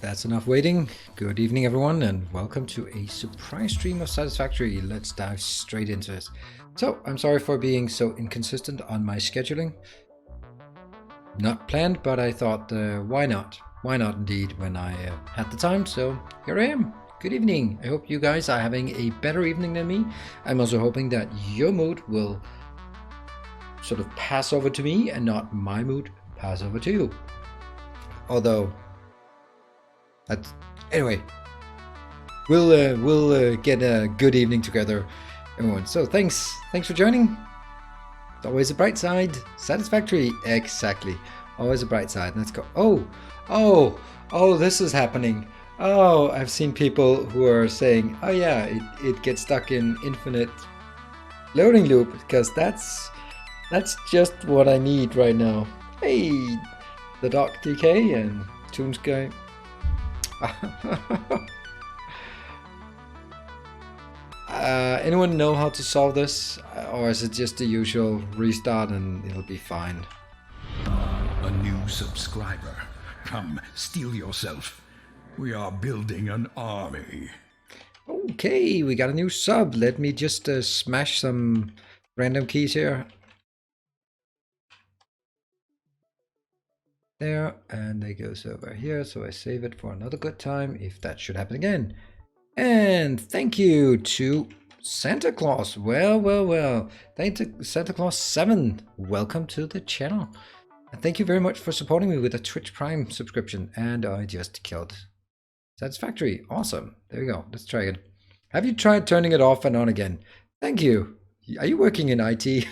That's enough waiting. Good evening, everyone, and welcome to a surprise stream of Satisfactory. Let's dive straight into it. So, I'm sorry for being so inconsistent on my scheduling. Not planned, but I thought, why not? Why not indeed, when I had the time, so here I am. Good evening. I hope you guys are having a better evening than me. I'm also hoping that your mood will sort of pass over to me and not my mood pass over to you. Although, anyway, we'll get a good evening together, everyone. So thanks for joining. It's always a bright side. Satisfactory, exactly. Always a bright side. Let's go. Oh, this is happening. Oh, I've seen people who are saying, oh yeah, it gets stuck in infinite loading loop, because that's just what I need right now. Hey, the Doc DK and Toons guy. Anyone know how to solve this, or is it just the usual restart and it'll be fine? A new subscriber. Come, steel yourself. We are building an army. Okay, we got a new sub. Let me just smash some random keys here. There, and it goes over here, so I save it for another good time if that should happen again. And thank you to Santa Claus. Well. Thank you to Santa Claus 7. Welcome to the channel. And thank you very much for supporting me with a Twitch Prime subscription. And I just killed Satisfactory. Awesome. There we go. Let's try it. Have you tried turning it off and on again? Thank you. Are you working in IT?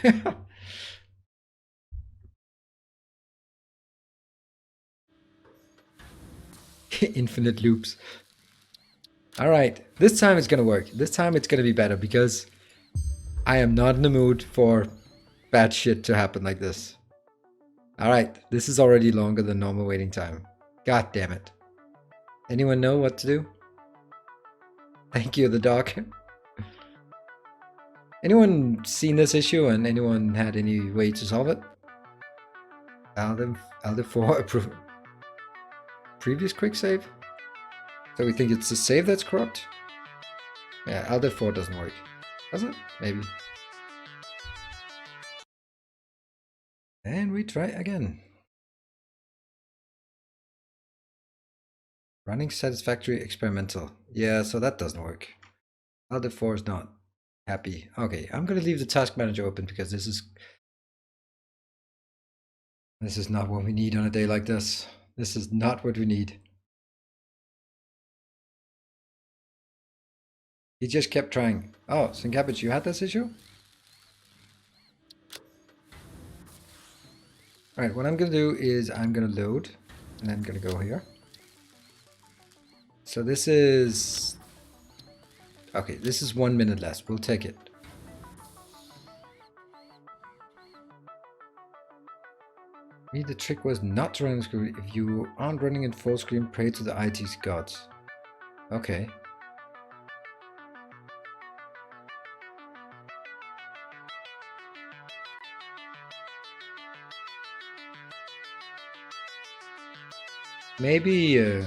Infinite loops. All right, this time it's gonna work. This time it's gonna be better, because I am not in the mood for bad shit to happen like this. All right, this is already longer than normal waiting time. God damn it. Anyone know what to do? Thank you, the doc. Anyone seen this issue and anyone had any way to solve it? Alder 4 approve. Previous quick save? So we think it's the save that's corrupt? Yeah, Alder 4 doesn't work. Does it? Maybe. And we try again. Running Satisfactory experimental. Yeah, so that doesn't work. Alder 4 is not happy. Okay, I'm gonna leave the task manager open, because this is not what we need on a day like this. This is not what we need. He just kept trying. Oh, Sincabbage, you had this issue? Alright, what I'm going to do is I'm going to load, and I'm going to go here. So this is... Okay, this is 1 minute less. We'll take it. Maybe the trick was not to run the screen. If you aren't running in full screen, pray to the IT gods. Okay. Maybe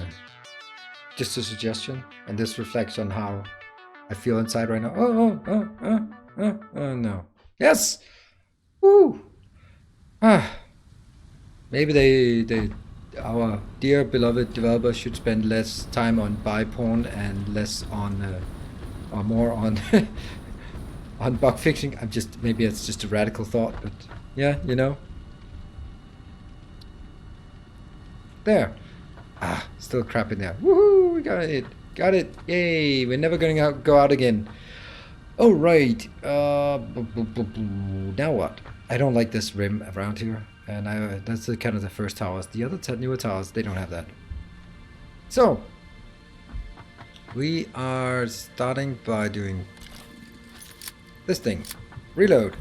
just a suggestion, and this reflects on how I feel inside right now. Oh no. Yes! Woo! Maybe our dear beloved developers should spend less time on buy porn and less on, or more on, on bug fixing. Maybe it's just a radical thought, but yeah, you know. There. Still crap in there. Woohoo! We got it. Got it. Yay! We're never going to go out again. Oh right. Now what? I don't like this rim around here, and that's kind of the first towers. The other newer towers, they don't have that. So we are starting by doing this thing. Reload.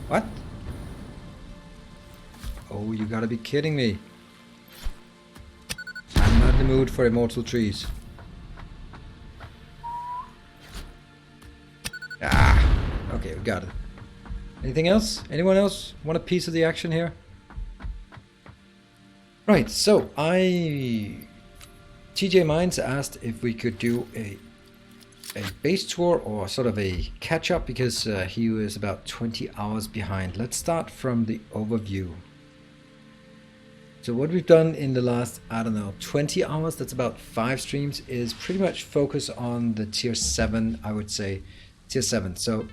What? Oh, you gotta be kidding me. I'm not in the mood for immortal trees. Okay, we got it. Anything else? Anyone else want a piece of the action here? Right, so TJ Mines asked if we could do a base tour or sort of a catch up because he was about 20 hours behind. Let's start from the overview. So what we've done in the last, I don't know, 20 hours, that's about 5 streams, is pretty much focus on the tier 7, I would say, tier 7. So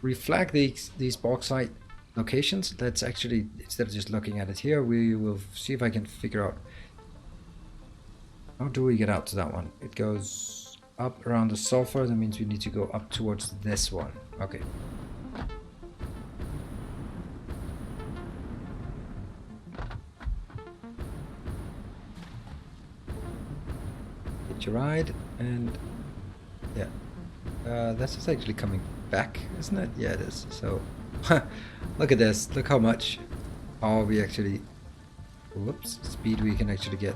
reflag these bauxite locations. Let's actually, instead of just looking at it here, we will see if I can figure out, how do we get out to that one? It goes up around the sulfur, that means we need to go up towards this one. Okay. Your ride, and yeah, this is actually coming back, isn't it? Yeah, it is. So look at this, look how much power we actually, whoops, speed we can actually get.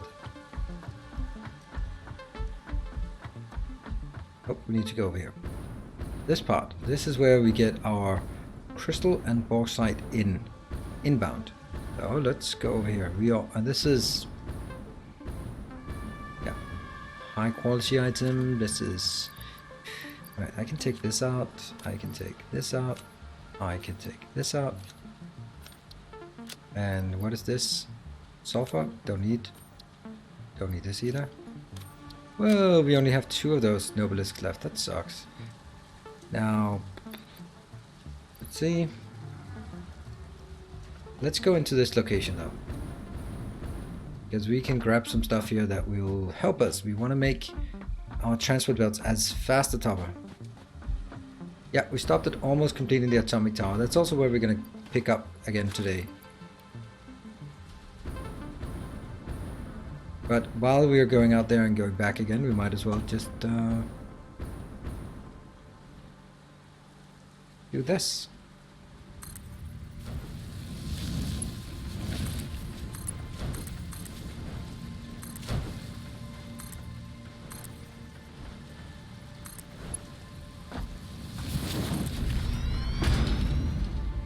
Oh, we need to go over here. This part, this is where we get our crystal and bauxite inbound. So let's go over here. We are, and this is high quality item. This is right. I can take this out. I can take this out. I can take this out. And what is this? Sulfur? Don't need this either. Well, we only have 2 of those nobelisks left. That sucks. Now, let's see. Let's go into this location though, because we can grab some stuff here that will help us. We want to make our transport belts as fast as possible. Yeah, we stopped at almost completing the atomic tower. That's also where we're going to pick up again today. But while we are going out there and going back again, we might as well just do this.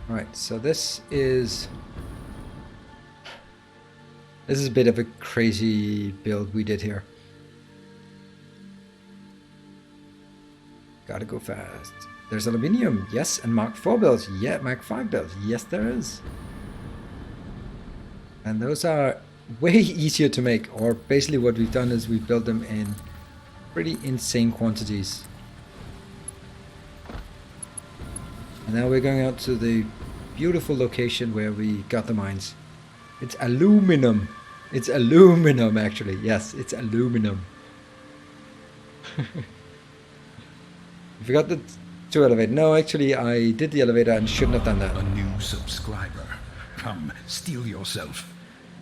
Right, so this is a bit of a crazy build we did here. Gotta go fast. There's aluminium, yes, and Mark 4 belts, yeah, Mark 5 belts, yes there is. And those are way easier to make, or basically what we've done is we've built them in pretty insane quantities. And now we're going out to the beautiful location where we got the mines. It's aluminum. It's aluminum, actually. Yes, it's aluminum. I forgot to elevate. No, actually, I did the elevator and shouldn't have done that. A new subscriber. Come, steel yourself.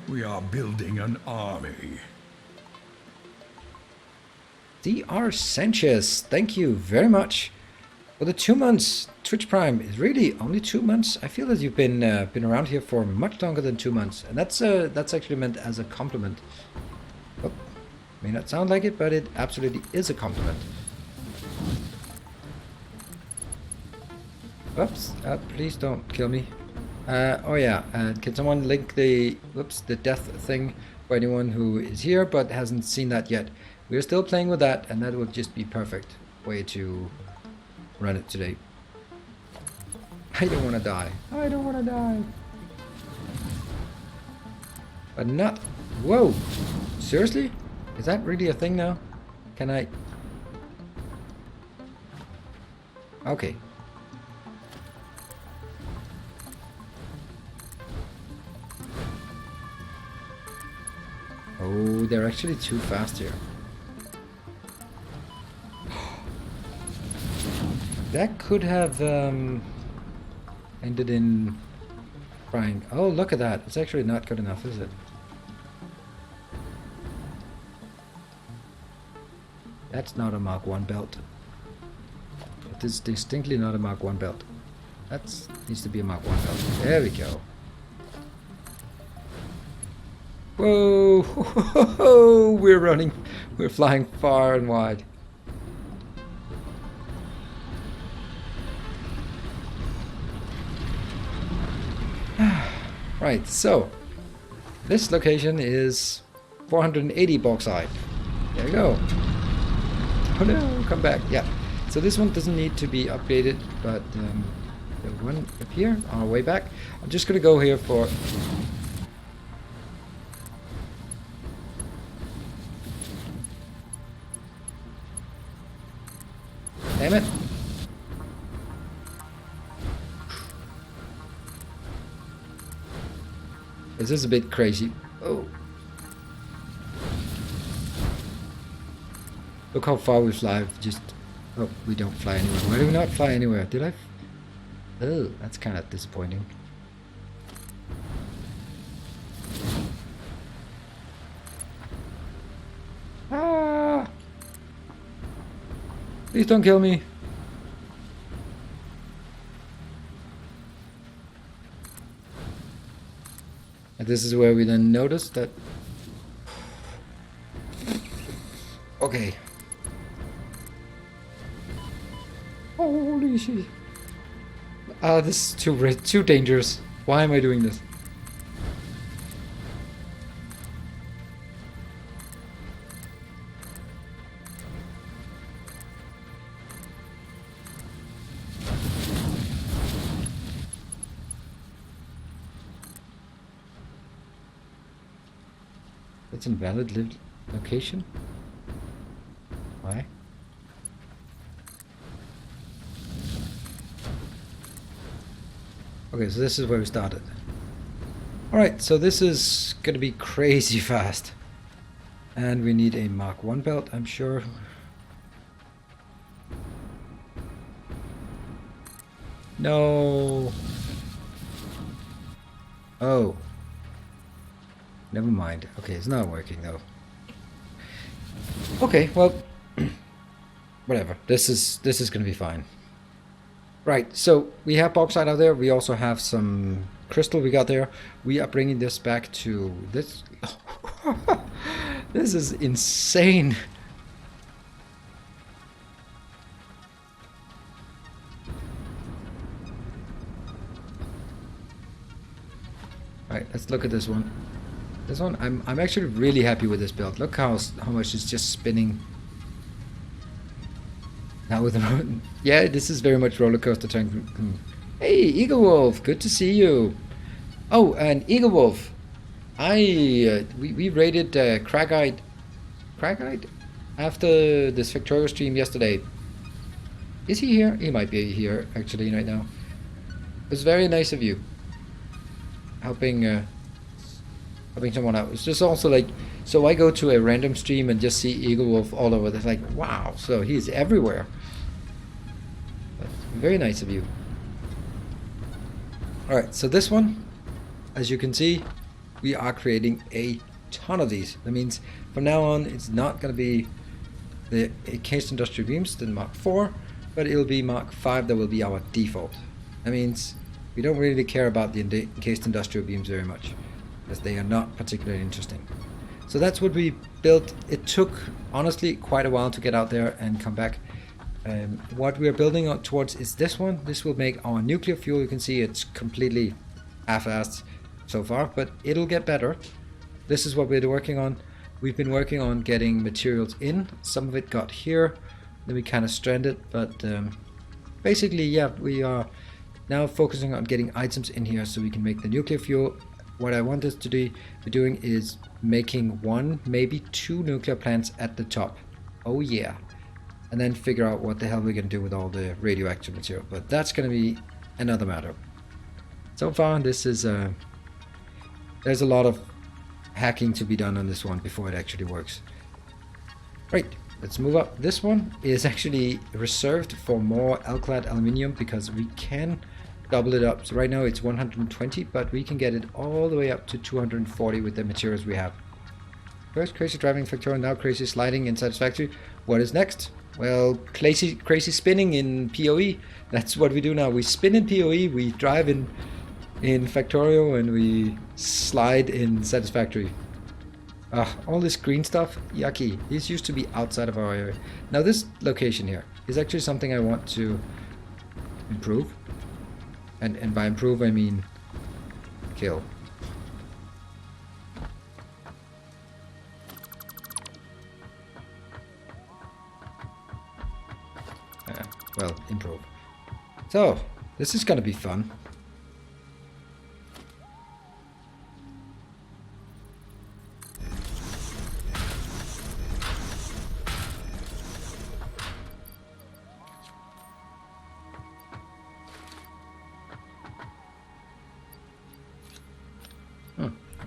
We are building an army. DR Sanchez, thank you very much for the 2 months. Twitch Prime is really only 2 months. I feel that you've been around here for much longer than 2 months, and that's actually meant as a compliment. Oh, may not sound like it, but it absolutely is a compliment. Oops! Please don't kill me. Oh yeah, and can someone link the death thing for anyone who is here but hasn't seen that yet? We're still playing with that, and that will just be perfect way to run it today. I don't want to die. I don't want to die. But not... Whoa! Seriously? Is that really a thing now? Can I... Okay. Oh, they're actually too fast here. That could have ended in crying. Oh, look at that. It's actually not good enough, is it? That's not a Mark 1 belt. It is distinctly not a Mark 1 belt. That needs to be a Mark 1 belt. There we go. Whoa! We're running. We're flying far and wide. Right, so This location is 480 bauxite. There you go. Oh no, come back. Yeah. So this one doesn't need to be upgraded, but the one up here on our way back. I'm just gonna go here for. Damn it. This is a bit crazy. Oh. Look how far we fly. Just. Oh, we don't fly anywhere. Why do we not fly anywhere? Did I? Oh, that's kind of disappointing. Ah! Please don't kill me. And this is where we then notice that. Okay. Holy shit. This is too dangerous. Why am I doing this? That's invalid location? Why? Okay, so this is where we started. Alright, so this is gonna be crazy fast. And we need a Mark 1 belt, I'm sure. No. Oh. Never mind. Okay, it's not working though. Okay, well, whatever. This is gonna be fine. Right, so we have bauxite out there. We also have some crystal we got there. We are bringing this back to this. This is insane. All right, let's look at this one. This one, I'm actually really happy with this build. Look how much it's just spinning. Now with the yeah, this is very much roller coaster tank. Hey, Eagle Wolf, good to see you. Oh, and Eagle Wolf, we raided Cragite after this Victoria stream yesterday. Is he here? He might be here actually right now. It was very nice of you, helping someone out. It's just also like, so I go to a random stream and just see Eagle Wolf all over. It's like, wow, so he's everywhere. But very nice of you. Alright, so this one, as you can see, we are creating a ton of these. That means from now on, it's not going to be the encased industrial beams, the Mark 4, but it'll be Mark 5 that will be our default. That means we don't really care about the encased industrial beams very much, as they are not particularly interesting. So that's what we built. It took, honestly, quite a while to get out there and come back. What we are building on towards is this one. This will make our nuclear fuel. You can see it's completely half-assed so far, but it'll get better. This is what we're working on. We've been working on getting materials in. Some of it got here, then we kind of stranded, but basically, yeah, we are now focusing on getting items in here so we can make the nuclear fuel. What I want us to be doing is making 1, maybe 2 nuclear plants at the top. Oh yeah. And then figure out what the hell we're going to do with all the radioactive material. But that's going to be another matter. So far, this is there's a lot of hacking to be done on this one before it actually works. Right, let's move up. This one is actually reserved for more L-clad aluminium because we can double it up. So right now it's 120, but we can get it all the way up to 240 with the materials we have. First crazy driving Victoria, now crazy sliding in Satisfactory. What is next? Well, crazy spinning in PoE. That's what we do now. We spin in PoE, we drive in Factorio, and we slide in Satisfactory. All this green stuff, yucky. This used to be outside of our area. Now this location here is actually something I want to improve. And by improve I mean kill. Well, improve. So, this is gonna be fun.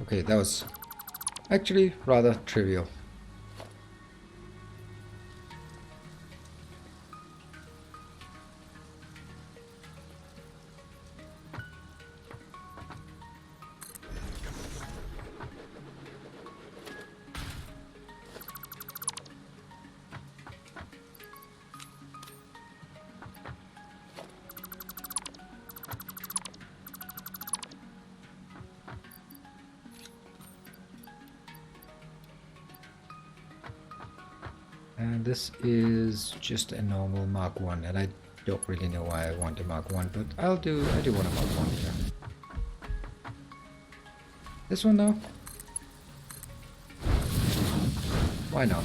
Okay, that was actually rather trivial. And this is just a normal Mark 1, and I don't really know why I want a Mark 1, but I do want a Mark 1 here. This one though? Why not?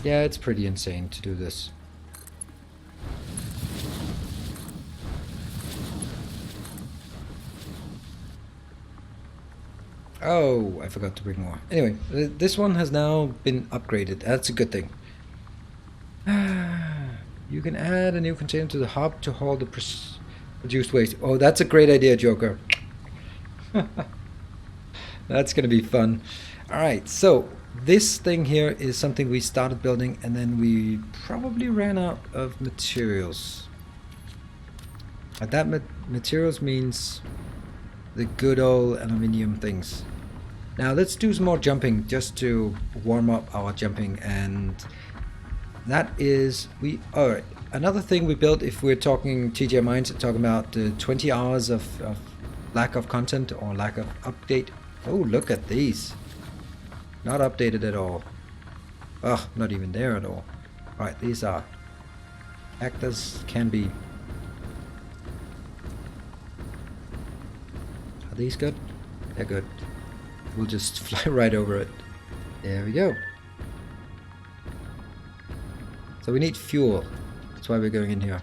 Yeah, it's pretty insane to do this. Oh, I forgot to bring more. Anyway, this one has now been upgraded. That's a good thing. You can add a new container to the hub to hold the produced waste. Oh, that's a great idea, Joker. That's gonna be fun. Alright, so this thing here is something we started building and then we probably ran out of materials. And that materials means the good old aluminium things. Now let's do some more jumping just to warm up our jumping, and that is alright. Another thing we built, if we're talking TGI Minds, talking about 20 hours of lack of content or lack of update. Oh, look at these. Not updated at all. Ugh, not even there at all. Alright, these are actors can be. Are these good? They're good. We'll just fly right over it. There we go. So we need fuel. That's why we're going in here.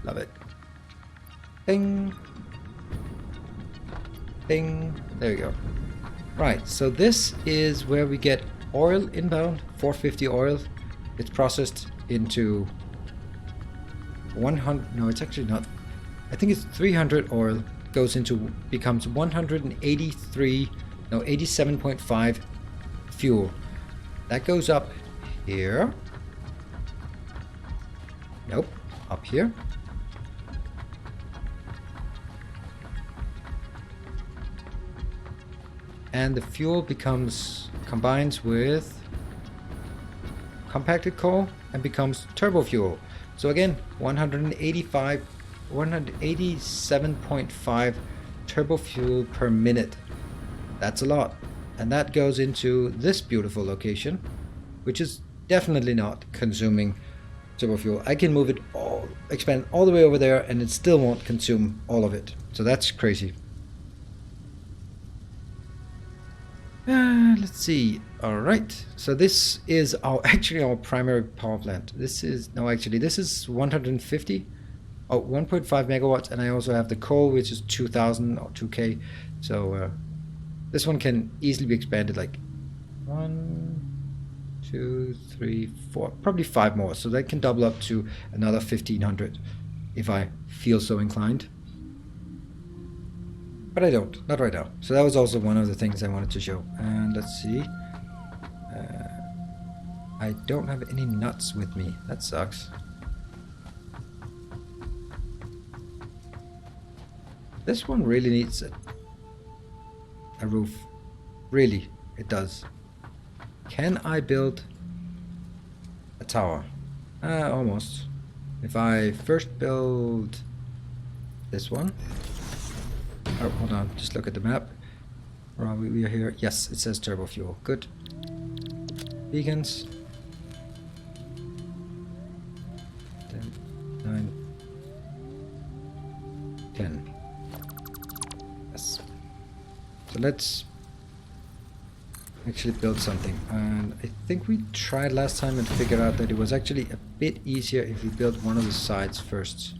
Love it. Ding. Ding. There we go. Right, so this is where we get oil inbound, 450 oil. It's processed into 100, no, it's actually not. I think it's 300 oil goes into, becomes 183, no, 87.5 fuel. That goes up here. Nope, up here. And the fuel combines with compacted coal and becomes turbo fuel. So again, 187.5 turbo fuel per minute. That's a lot. And that goes into this beautiful location, which is definitely not consuming turbo fuel. I can move it all, expand all the way over there, and it still won't consume all of it. So that's crazy. Let's see. All right. So this is actually our primary power plant. This is 150. Oh, 1.5 megawatts, and I also have the coal, which is 2,000 or 2K. So this one can easily be expanded like 1, 2, 3, 4, probably 5 more. So that can double up to another 1,500 if I feel so inclined. But I don't, not right now. So that was also one of the things I wanted to show. And let's see. I don't have any nuts with me. That sucks. This one really needs a roof. Really, it does. Can I build a tower? Almost. If I first build this one. Oh, hold on. Just look at the map. Where are we? We are here. Yes, it says turbo fuel. Good. Beacons. 10, 9, 10. So let's actually build something. And I think we tried last time and figured out that it was actually a bit easier if we built one of the sides first.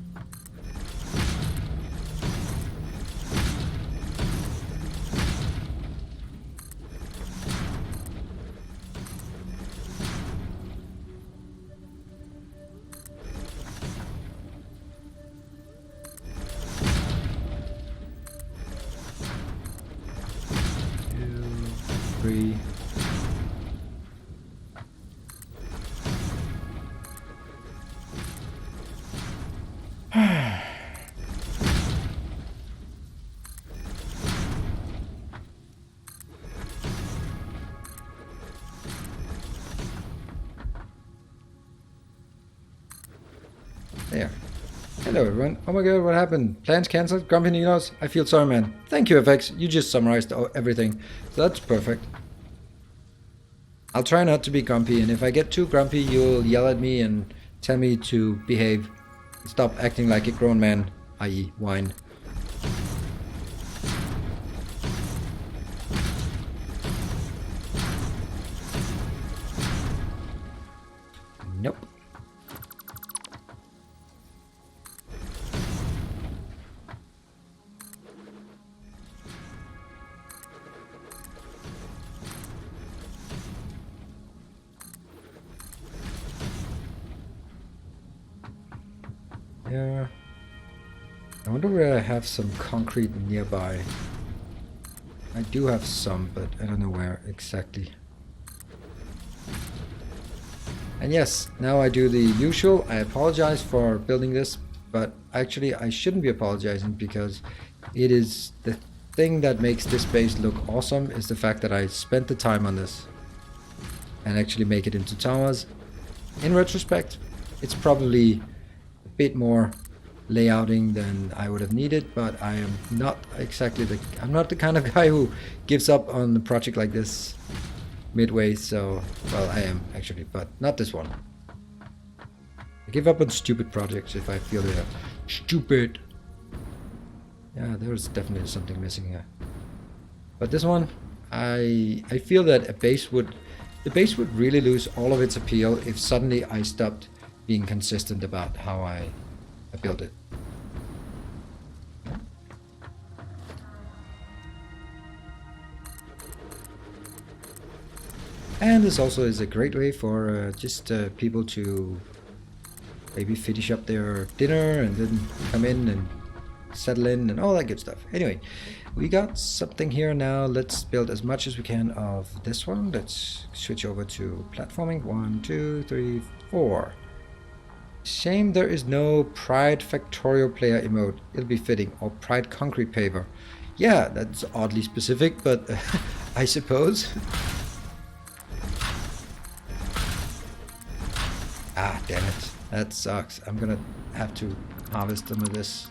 There. Hello everyone. Oh my god, what happened? Plans cancelled? Grumpy Nilaus? I feel sorry, man. Thank you, FX. You just summarized everything. So that's perfect. I'll try not to be grumpy, and if I get too grumpy, you'll yell at me and tell me to behave. Stop acting like a grown man, i.e. wine. Nope. Yeah. I wonder where I have some concrete nearby. I do have some, but I don't know where exactly. And yes, now I do the usual. I apologize for building this, but actually I shouldn't be apologizing, because it is the thing that makes this base look awesome is the fact that I spent the time on this and actually make it into towers. In retrospect, it's probably a bit more layouting than I would have needed, but I am not exactly I'm not the kind of guy who gives up on a project like this midway. So, well, I am actually, but not this one. I give up on stupid projects if I feel they're stupid. Yeah, there's definitely something missing here. But this one, I feel that the base would really lose all of its appeal if suddenly I stopped being consistent about how I built it. And this also is a great way for just people to maybe finish up their dinner and then come in and settle in and all that good stuff. Anyway, we got something here now. Let's build as much as we can of this one. Let's switch over to platforming. 1, 2, 3, 4. Shame there is no Pride Factorial player emote. It'll be fitting. Or Pride Concrete Paver. Yeah, that's oddly specific, but I suppose. Ah, damn it. That sucks. I'm gonna have to harvest some of this.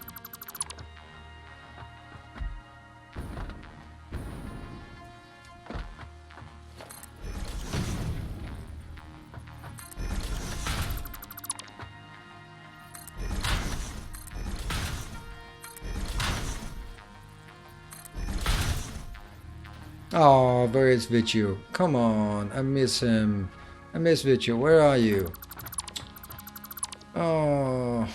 Oh, where is Vichu? Come on, I miss him. I miss Vichu. Where are you? Oh.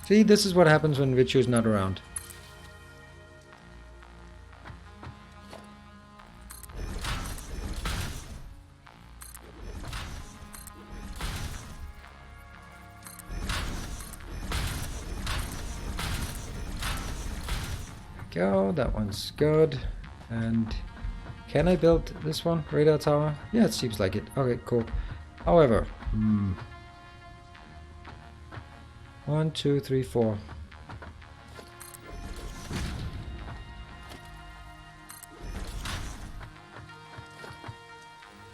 See, this is what happens when Vichu is not around. Go, that one's good. And can I build this one? Radar tower? Yeah, it seems like it. Okay, cool. However, 1, 2, 3, 4.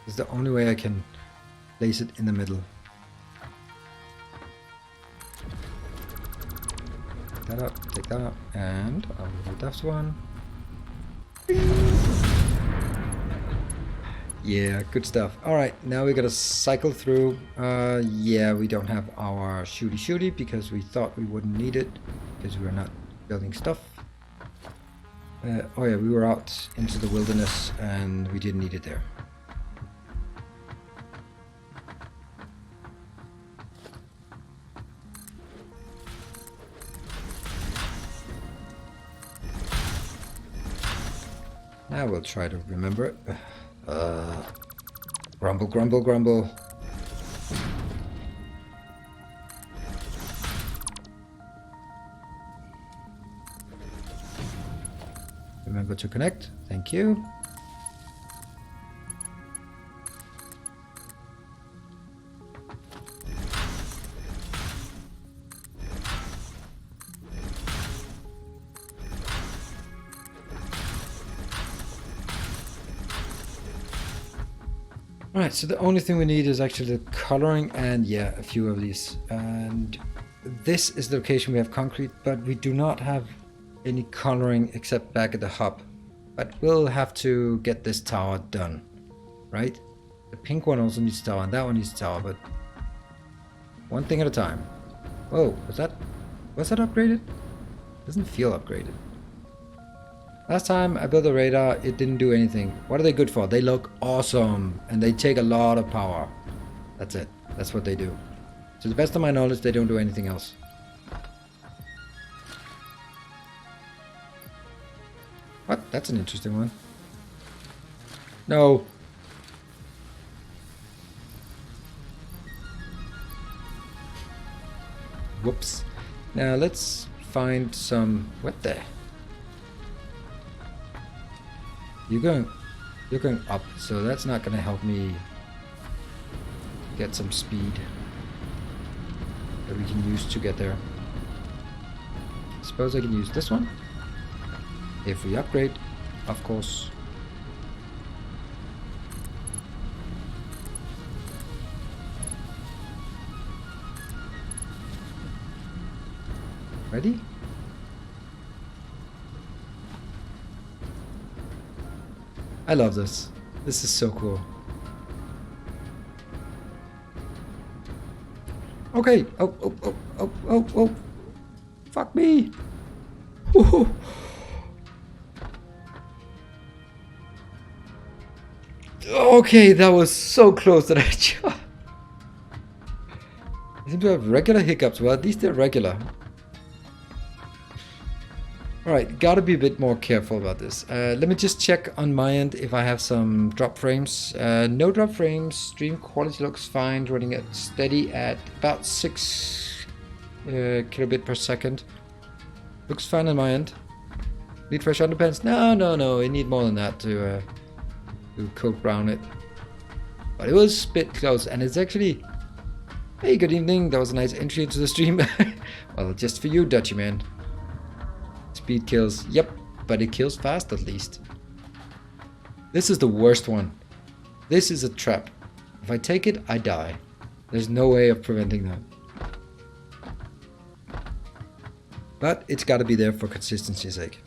This is the only way I can place it in the middle. That up, take that up, and I'll do that one. Yeah, good stuff. Alright, now we gotta cycle through. Yeah, we don't have our shooty because we thought we wouldn't need it because we're not building stuff. Oh yeah, we were out into the wilderness and we didn't need it there. Now we'll try to remember it. Grumble, grumble, grumble. Remember to connect. Thank you. Alright, so the only thing we need is actually the coloring and yeah, a few of these. And this is the location we have concrete, but we do not have any coloring except back at the hub. But we'll have to get this tower done, right? The pink one also needs a tower and that one needs a tower, but one thing at a time. Whoa, was that upgraded? Doesn't feel upgraded. Last time I built a radar, it didn't do anything. What are they good for? They look awesome and they take a lot of power. That's it. That's what they do. To the best of my knowledge, they don't do anything else. What? That's an interesting one. No. Whoops. Now let's find some... What the... You're going up, so that's not going to help me get some speed that we can use to get there. Suppose I can use this one if we upgrade, of course. Ready? I love this. This is so cool. Okay. Oh. Fuck me. Woohoo. Okay, that was so close that I seem to have regular hiccups. Well, at least they're regular. Alright, gotta be a bit more careful about this. Let me just check on my end if I have some drop frames. No drop frames. Stream quality looks fine. Running it steady at about 6 kilobit per second. Looks fine on my end. Need fresh underpants? No. I need more than that to coat brown it. But it was a bit close, and it's actually... Hey, good evening. That was a nice entry into the stream. Well, just for you, Dutchy man. Speed kills. Yep, but it kills fast at least. This is the worst one. This is a trap. If I take it, I die. There's no way of preventing that. But it's got to be there for consistency's sake.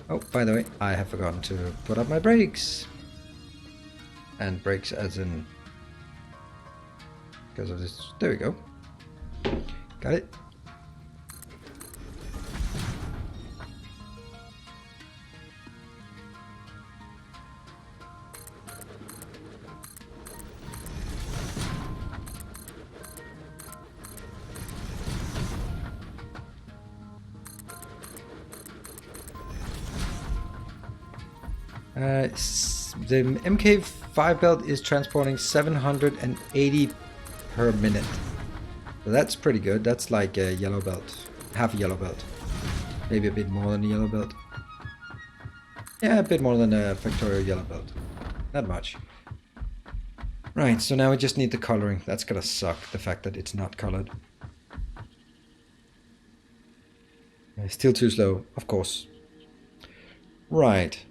Oh, by the way, I have forgotten to put up my brakes. And brakes as in... because of this. There we go. Got it. The MK5 belt is transporting 780 per minute. So that's pretty good. That's like a yellow belt. Half a yellow belt. Maybe a bit more than a yellow belt. Yeah, a bit more than a Factorio yellow belt. Not much. Right, so now we just need the coloring. That's gonna suck, the fact that it's not colored. Still too slow, of course. Right.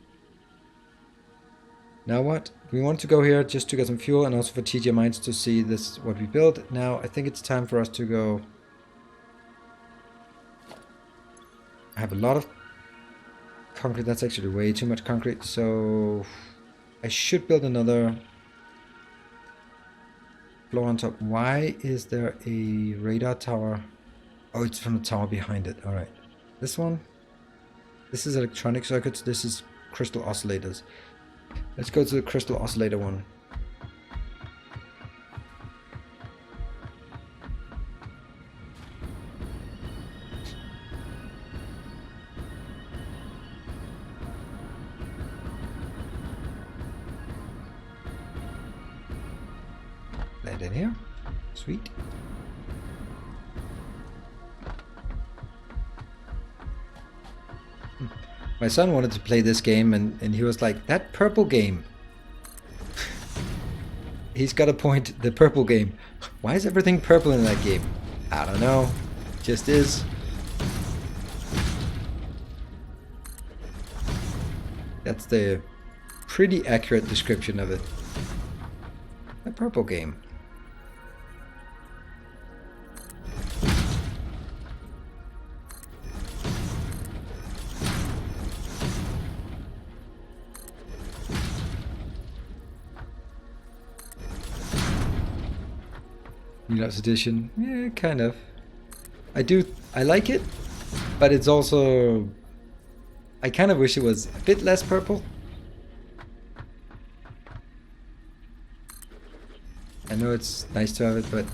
Now what? We want to go here just to get some fuel and also for TJ Mines to see this what we built. Now I think it's time for us to go. I have a lot of concrete. That's actually way too much concrete. So I should build another floor on top. Why is there a radar tower? Oh, it's from the tower behind it. All right. This one? This is electronic circuits. This is crystal oscillators. Let's go to the crystal oscillator one. Land in here. Sweet. My son wanted to play this game and he was like, that purple game. He's got a point, the purple game. Why is everything purple in that game? I don't know. Just is. That's the pretty accurate description of it. A purple game. Nilaus edition, yeah, kind of. I like it, but it's also, I kind of wish it was a bit less purple. I know it's nice to have it, but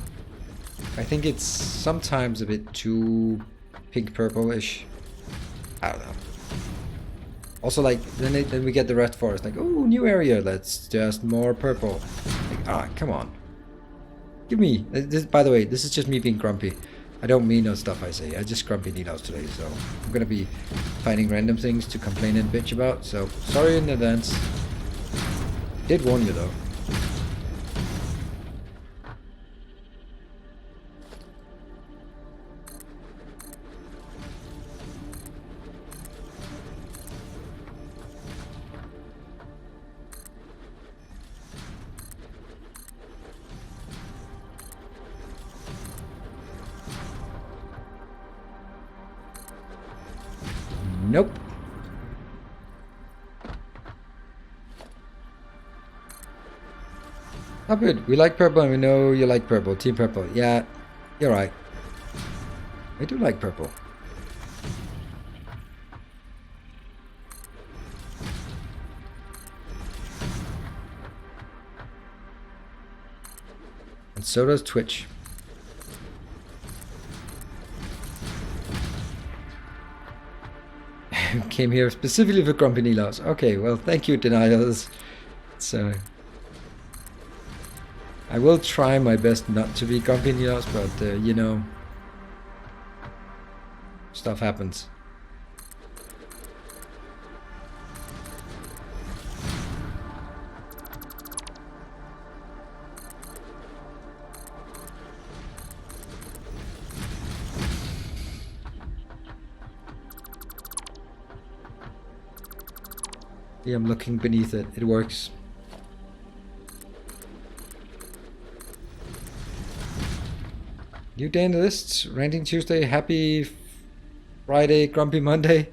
I think it's sometimes a bit too pink purple-ish. I don't know. Also, like, then we get the red forest, like, oh, new area, let's just more purple. Like, ah, come on. Give me, this, by the way, this is just me being grumpy. I don't mean no stuff I say, I just grumpy Nilaus today, so I'm gonna be finding random things to complain and bitch about, so sorry in advance. Did warn you though. Nope. Not good. We like purple and we know you like purple. Team purple. Yeah, you're right. I do like purple. And so does Twitch. Came here specifically for grumpy Nilaus. Okay, well, thank you, denials. So I will try my best not to be grumpy Nilaus, but you know, stuff happens. Yeah, I'm looking beneath it. It works. New day in the lists. Ranting Tuesday. Happy Friday. Grumpy Monday.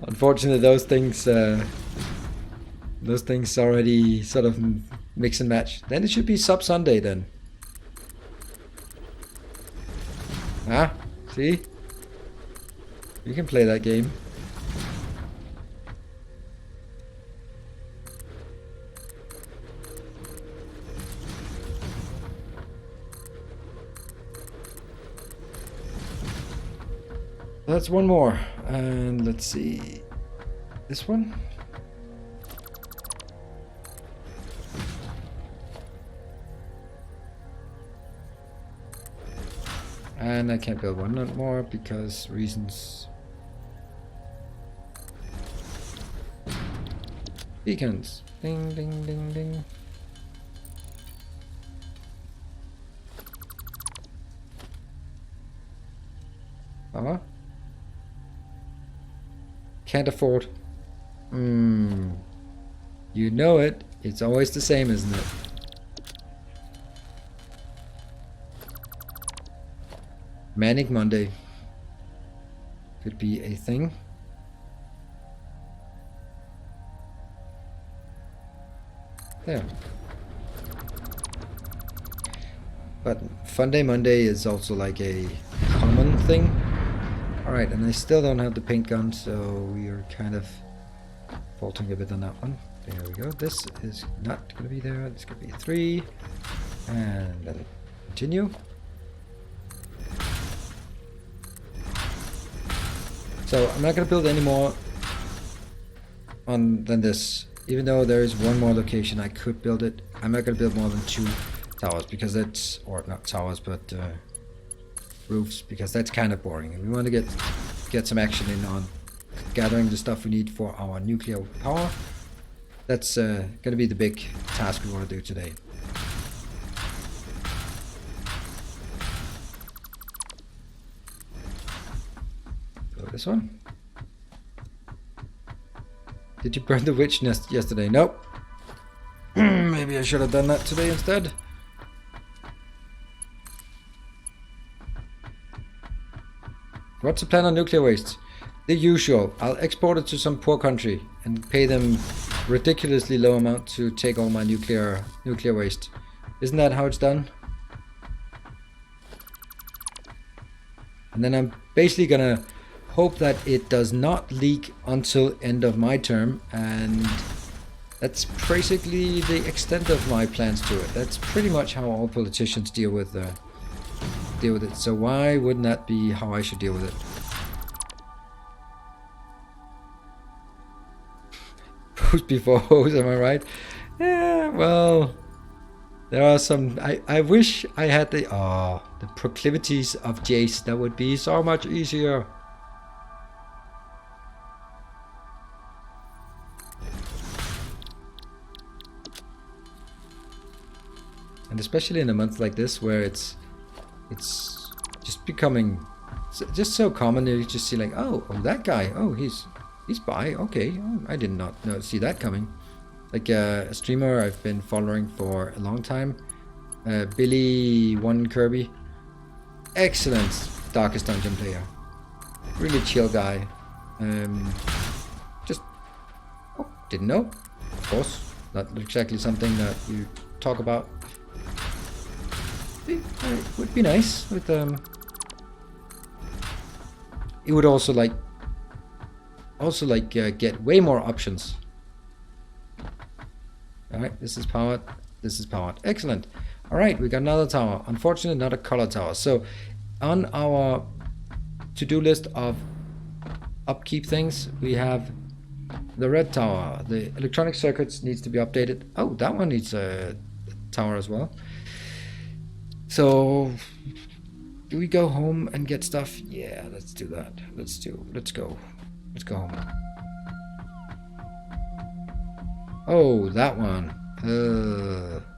Unfortunately, those things already sort of mix and match. Then it should be Sub Sunday then. Ah, see? You can play that game. That's one more, and let's see, this one? And I can't build one more because reasons. Beacons, ding ding ding ding. Can't afford. You know it. It's always the same, isn't it? Manic Monday. Could be a thing. There. But Fun Day Monday is also like a common thing. Alright, and I still don't have the paint gun, so we are kind of faltering a bit on that one. There we go. This is not going to be there. It's going to be 3. And let it continue. So I'm not going to build any more than this. Even though there is one more location I could build it, I'm not going to build more than 2 towers because that's, or not towers, but roofs, because that's kind of boring. And we want to get some action in on gathering the stuff we need for our nuclear power. That's going to be the big task we want to do today. So this one. Did you burn the witch nest yesterday? Nope. Maybe I should have done that today instead. What's the plan on nuclear waste? The usual. I'll export it to some poor country and pay them ridiculously low amount to take all my nuclear waste. Isn't that how it's done? And then I'm basically gonna hope that it does not leak until end of my term, and that's basically the extent of my plans to it. That's pretty much how all politicians deal with it. So why wouldn't that be how I should deal with it? Hose before hose, am I right? Yeah, well, there are some. I wish I had the proclivities of Jace. That would be so much easier. And especially in a month like this, where it's just becoming just so common. You just see like, oh, that guy, oh, he's by, okay, oh, I did not see that coming. Like a streamer I've been following for a long time, Billy One Kirby, excellent Darkest Dungeon player, really chill guy. Just didn't know, of course, not exactly something that you talk about. It would be nice with it would also get way more options. Alright, this is powered, this is powered, excellent. Alright, we got another tower, unfortunately not a color tower. So on our to-do list of upkeep things, we have the red tower. The electronic circuits needs to be updated. Oh, that one needs a tower as well. So, do we go home and get stuff? Yeah, let's do that. Let's go home. Oh, that one.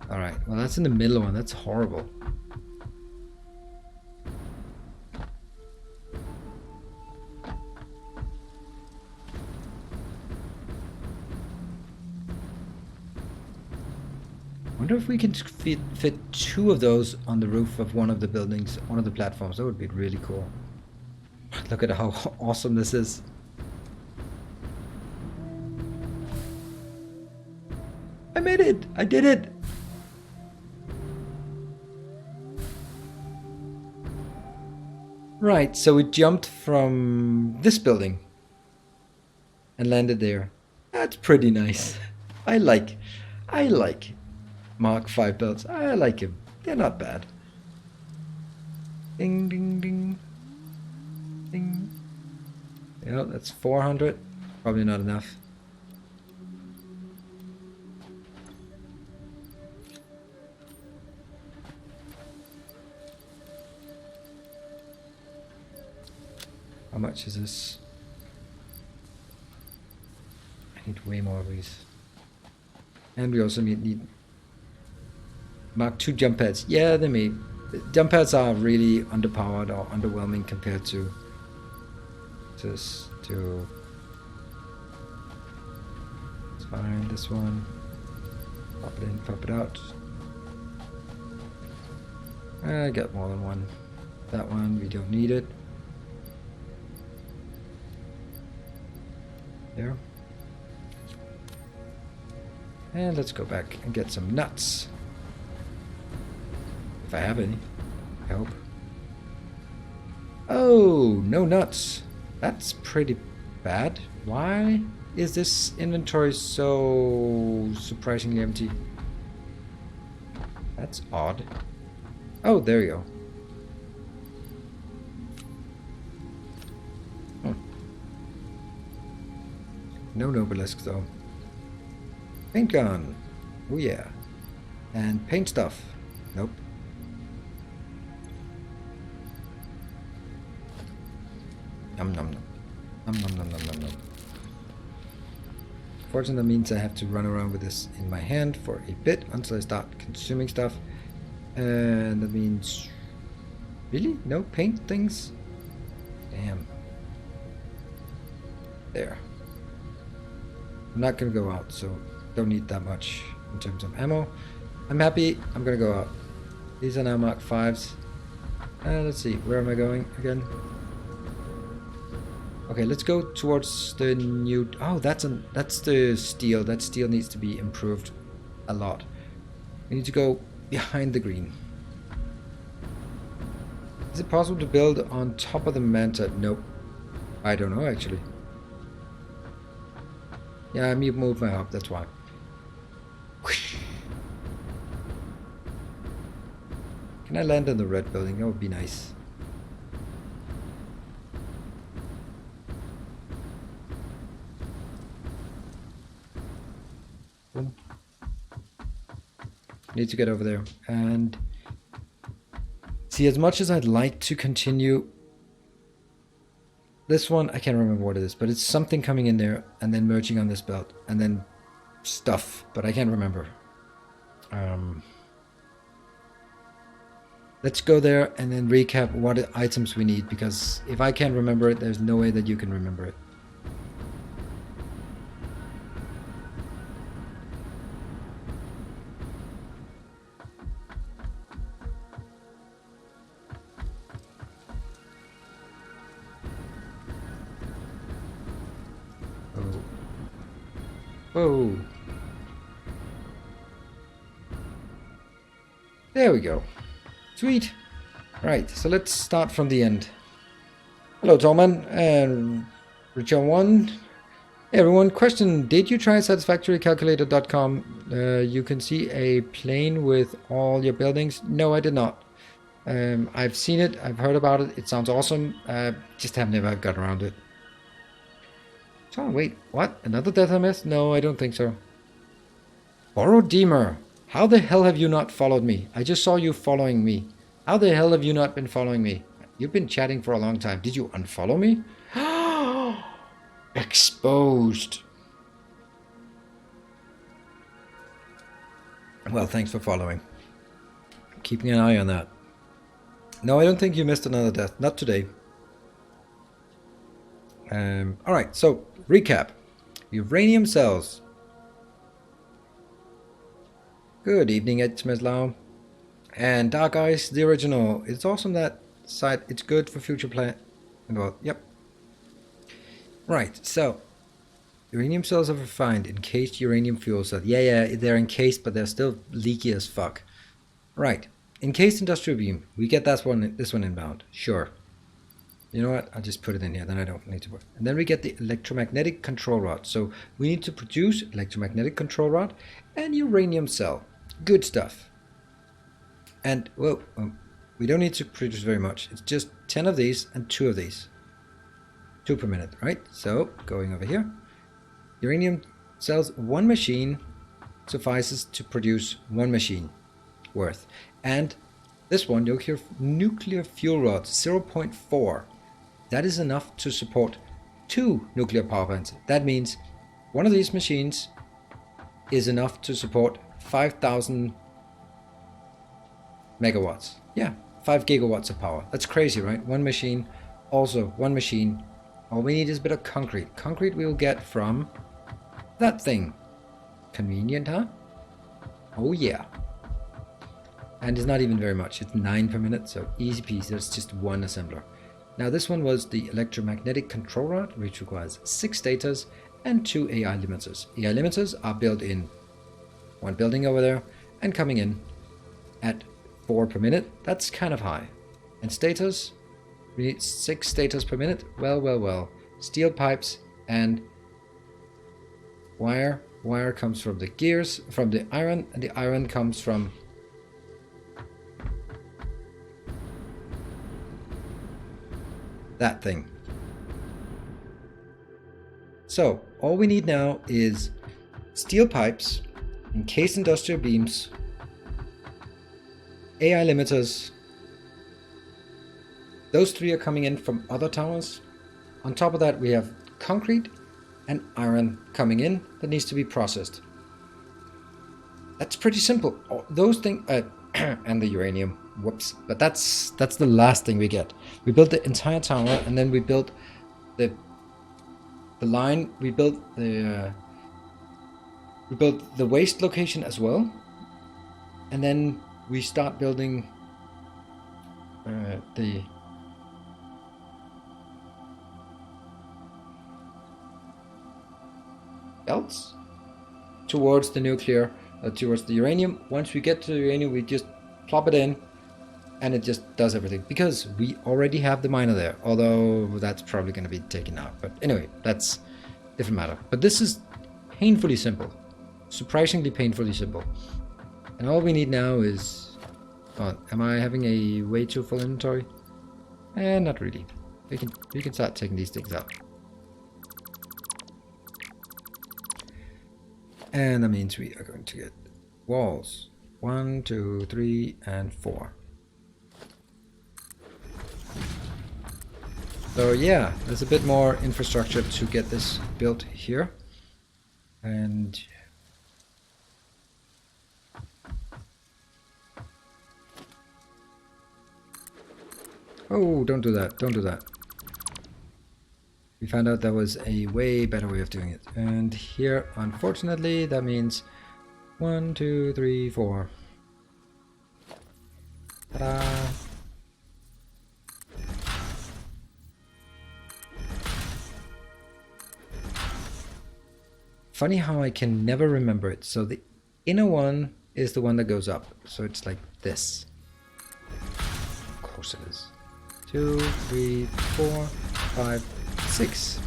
Alright, well that's in the middle one. That's horrible. I wonder if we can fit 2 of those on the roof of one of the buildings, one of the platforms. That would be really cool. Look at how awesome this is. I made it! I did it! Right, so we jumped from this building and landed there. That's pretty nice. I like Mark 5 belts. I like him. They're not bad. Ding, ding, ding. Ding. Yeah, that's 400. Probably not enough. How much is this? I need way more of these. And we also need Mark 2 jump pads. Yeah, they may. Jump pads are really underpowered or underwhelming compared to this. It's fine. This one. Pop it in, pop it out. I got more than one. That one, we don't need it. There. And let's go back and get some nuts. If I have any, I hope. Oh, no nuts. That's pretty bad. Why is this inventory so surprisingly empty? That's odd. Oh, there you go. No Nobelisks though. Paint gun. Oh yeah. And paint stuff. Nope. Nom nom nom. Nom nom nom nom nom nom. Fortunately, that means I have to run around with this in my hand for a bit until I start consuming stuff. And that means... Really? No paint things? Damn. There. I'm not gonna go out, so don't need that much in terms of ammo. I'm happy. I'm gonna go out. These are now Mark 5s. Let's see. Where am I going again? Okay, let's go towards the new... Oh, that's the steel. That steel needs to be improved a lot. We need to go behind the green. Is it possible to build on top of the manta? Nope. I don't know, actually. Yeah, I moved my hub, that's why. Can I land in the red building? That would be nice. Boom. Need to get over there. And see, as much as I'd like to continue this one, I can't remember what it is, but it's something coming in there and then merging on this belt and then stuff, but I can't remember. Let's go there and then recap what items we need, because if I can't remember it, there's no way that you can remember it. Whoa. There we go. Sweet. Right, so let's start from the end. Hello, Tolman and Richard 1. Hey everyone, question. Did you try satisfactorycalculator.com? You can see a plane with all your buildings. No, I did not. I've seen it. I've heard about it. It sounds awesome. Just have never got around to it. Oh, wait, what? Another death I missed? No, I don't think so. Borodemer, how the hell have you not followed me? I just saw you following me. How the hell have you not been following me? You've been chatting for a long time. Did you unfollow me? Exposed. Well, thanks for following. Keeping an eye on that. No, I don't think you missed another death. Not today. Alright, so recap. Uranium cells. Good evening, Nilaus. And Dark Eyes, the original. It's awesome that site. It's good for future play. Well, yep. Right, so uranium cells are refined, encased uranium fuel cells. Yeah, they're encased, but they're still leaky as fuck. Right, encased industrial beam. We get this one inbound. Sure. You know what? I'll just put it in here, then I don't need to work. And then we get the electromagnetic control rod. So we need to produce electromagnetic control rod and uranium cell. Good stuff. And, well, we don't need to produce very much. It's just 10 of these and 2 of these. 2 per minute, right? So, going over here. Uranium cells, 1 machine suffices to produce 1 machine worth. And this one, nuclear fuel rods, 0.4. That is enough to support 2 nuclear power plants. That means one of these machines is enough to support 5,000 megawatts. Yeah, 5 gigawatts of power. That's crazy, right? 1 machine. Also, 1 machine. All we need is a bit of concrete. Concrete we will get from that thing. Convenient, huh? Oh yeah. And it's not even very much. It's 9 per minute, so easy peasy. That's just 1 assembler. Now this one was the electromagnetic control rod, which requires 6 stators and 2 AI limiters. AI limiters are built in one building over there and coming in at 4 per minute. That's kind of high. And stators, We need 6 status per minute. Well. Steel pipes and wire. Wire comes from the gears, from the iron, and the iron comes from that thing. So all we need now is steel pipes, encased industrial beams, AI limiters. Those 3 are coming in from other towers. On top of that, we have concrete and iron coming in that needs to be processed. That's pretty simple. Those things, and the uranium. Whoops. But that's the last thing we get. We built the entire tower, and then we built the line. We built the waste location as well, and then we start building the belts towards the nuclear, towards the uranium. Once we get to the uranium, we just plop it in and it just does everything because we already have the miner there, although that's probably going to be taken out. But anyway, that's a different matter. But this is painfully simple, surprisingly painfully simple. And all we need now is, am I having a way too full inventory? Not really. We can start taking these things out. And that means we are going to get walls. 1, 2, 3, and 4. So yeah, there's a bit more infrastructure to get this built here. And oh, don't do that. Don't do that. We found out there was a way better way of doing it. And here, unfortunately, that means 1, 2, 3, 4. Ta-da! Funny how I can never remember it. So the inner one is the one that goes up. So it's like this. Of course it is. 2, 3, 4, 5, 6.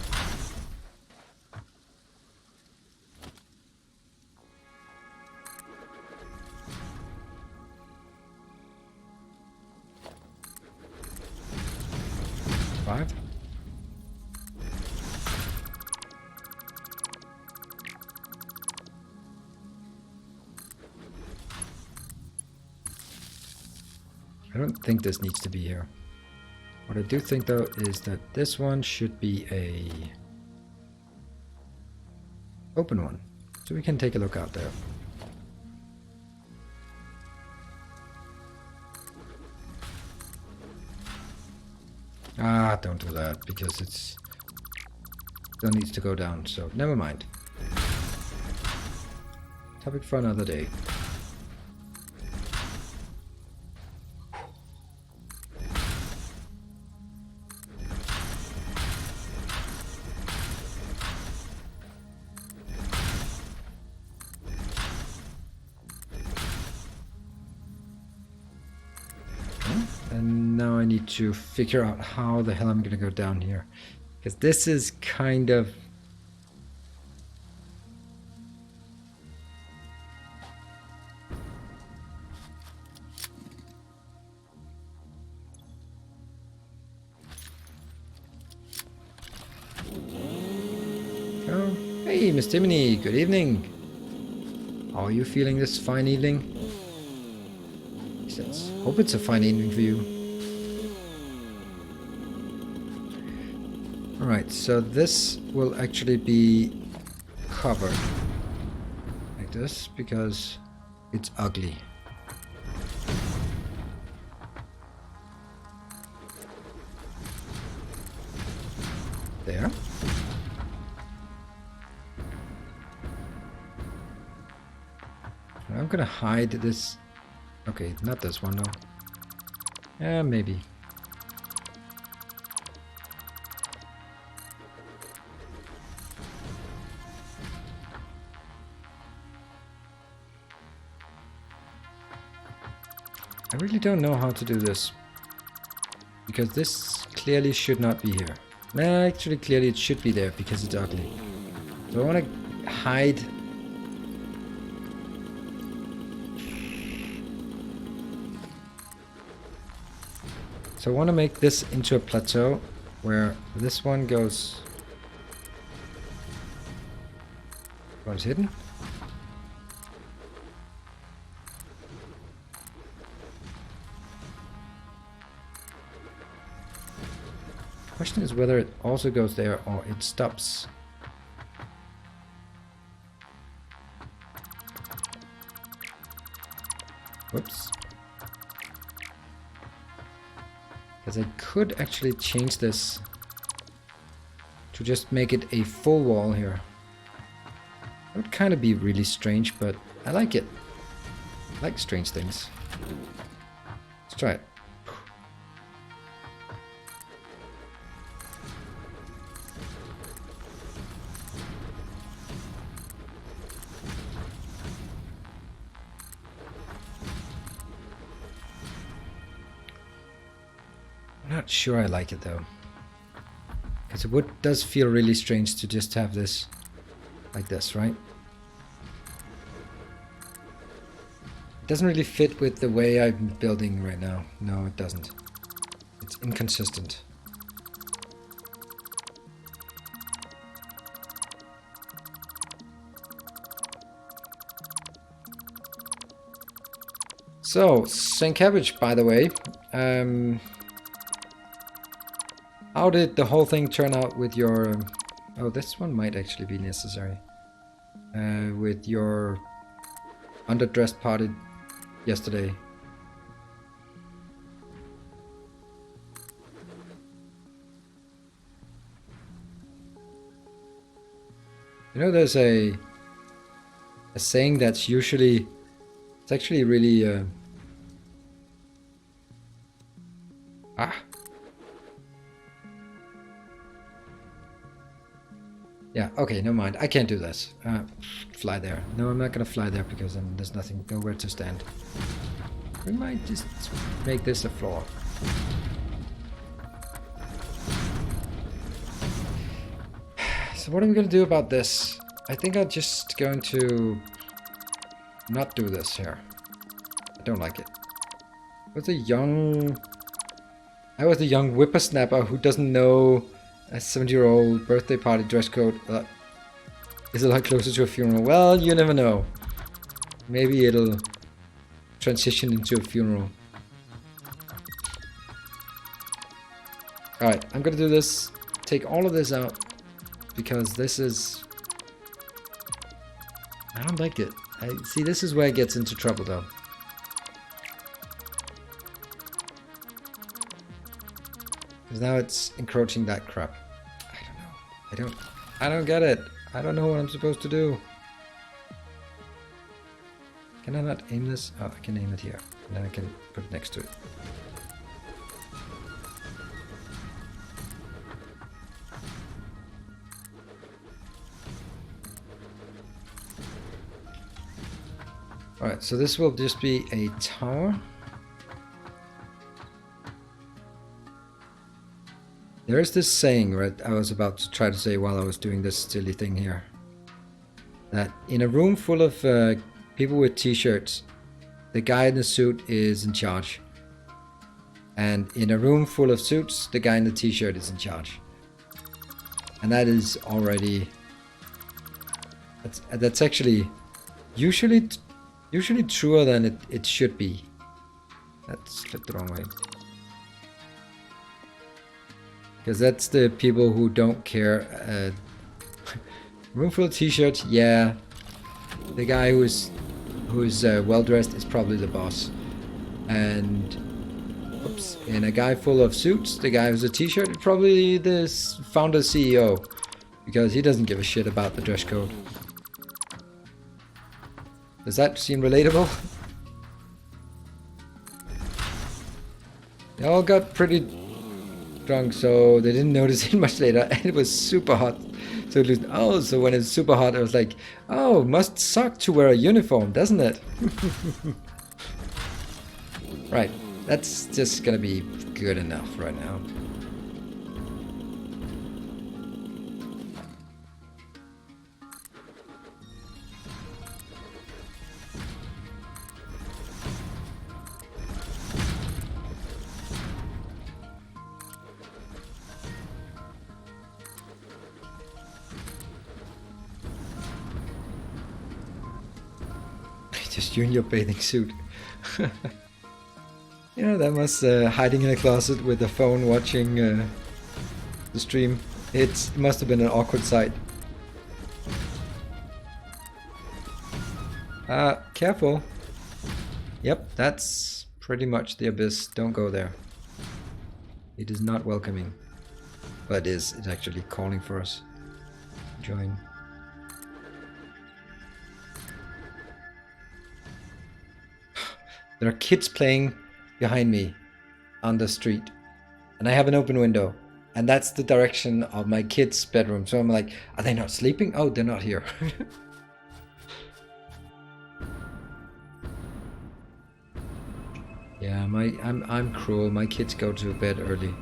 Five. I don't think this needs to be here. What I do think though is that this one should be a open one. So we can take a look out there. Ah, don't do that because it still needs to go down, so never mind. Topic for another day. And now I need to figure out how the hell I'm gonna go down here. Because this is kind of... Oh, hey, Miss Timony, good evening. How are you feeling this fine evening? Let's hope it's a fine evening for you. Alright, so this will actually be covered like this because it's ugly. There. I'm gonna hide this. Okay, not this one though. Yeah, maybe. I really don't know how to do this. Because this clearly should not be here. No, actually clearly it should be there because it's ugly. So I want to hide. So I want to make this into a plateau where this one goes. One's hidden. Question is whether it also goes there or it stops. Whoops. Because I could actually change this to just make it a full wall here. That would kind of be really strange, but I like it. I like strange things. Let's try it. I'm not sure I like it though. Because it does feel really strange to just have this like this, right? It doesn't really fit with the way I'm building right now. No, it doesn't. It's inconsistent. So, St. Cabbage, by the way. How did the whole thing turn out with your... oh, this one might actually be necessary. With your underdressed party yesterday. You know, there's a saying that's usually... it's actually really... Yeah, okay, never mind. I can't do this. Fly there. No, I'm not gonna fly there because there's nothing, nowhere to stand. We might just make this a floor. So what are we gonna do about this? I think I'm just going to not do this here. I don't like it. I was the young whippersnapper who doesn't know a 70-year-old birthday party dress code is a lot closer to a funeral. Well, you never know. Maybe it'll transition into a funeral. Alright, I'm gonna do this. Take all of this out. Because this is... I don't like it. See, this is where it gets into trouble though. Because now it's encroaching that crap. I don't know. I don't get it. I don't know what I'm supposed to do. Can I not aim this? Oh, I can aim it here. And then I can put it next to it. Alright, so this will just be a tower. There's this saying, right, I was about to try to say while I was doing this silly thing here. That in a room full of people with t-shirts, the guy in the suit is in charge. And in a room full of suits, the guy in the t-shirt is in charge. And that is already... That's actually usually truer than it should be. That's flipped the wrong way. Because that's the people who don't care. Room full of t-shirts, yeah. The guy who's well dressed is probably the boss. And oops, in a guy full of suits, the guy who's a t-shirt is probably the founder CEO. Because he doesn't give a shit about the dress code. Does that seem relatable? They all got pretty drunk, so they didn't notice it much later, and it was super hot. So it was, oh, so when it's super hot, I was like, oh, must suck to wear a uniform, doesn't it? Right, that's just gonna be good enough right now. Just you in your bathing suit. Yeah, that was hiding in a closet with the phone watching the stream. It must have been an awkward sight. Careful. Yep, that's pretty much the abyss. Don't go there. It is not welcoming. But it's actually calling for us. Join. There are kids playing behind me on the street. And I have an open window. And that's the direction of my kids' bedroom. So I'm like, are they not sleeping? Oh, they're not here. Yeah, I'm cruel. My kids go to bed early.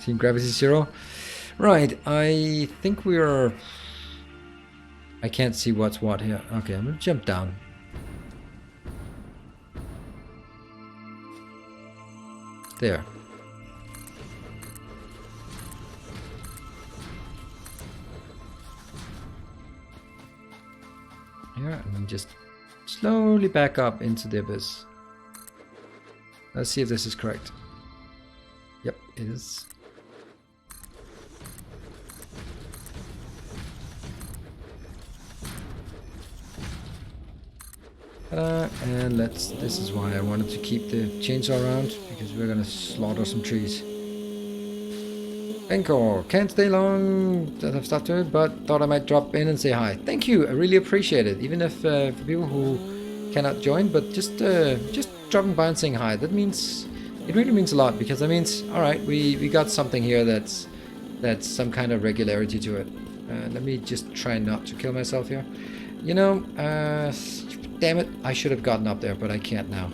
Team Gravity Zero. Right, I think we're... I can't see what's what here. Okay, I'm gonna jump down. There. Here, and then just slowly back up into the abyss. Let's see if this is correct. Yep, it is. And this is why I wanted to keep the chainsaw around, because we're gonna slaughter some trees. Encore, can't stay long, don't have stuff to it, but thought I might drop in and say hi. Thank you, I really appreciate it, even if for people who cannot join, but just dropping by and saying hi, that means, it really means a lot, because that means, alright, we got something here that's some kind of regularity to it. Let me just try not to kill myself here. You know, damn it, I should have gotten up there, but I can't now.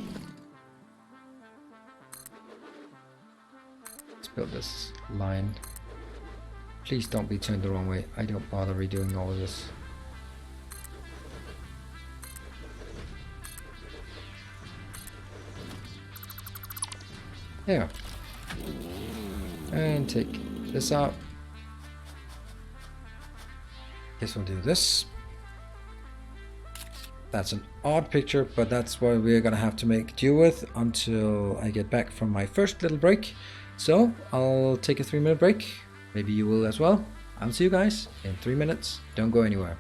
Let's build this line. Please don't be turned the wrong way. I don't bother redoing all of this. There. And take this out. Guess we'll do this. That's an odd picture, but that's what we're gonna have to make do with until I get back from my first little break. So I'll take a 3-minute break. Maybe you will as well. I'll see you guys in 3 minutes. Don't go anywhere.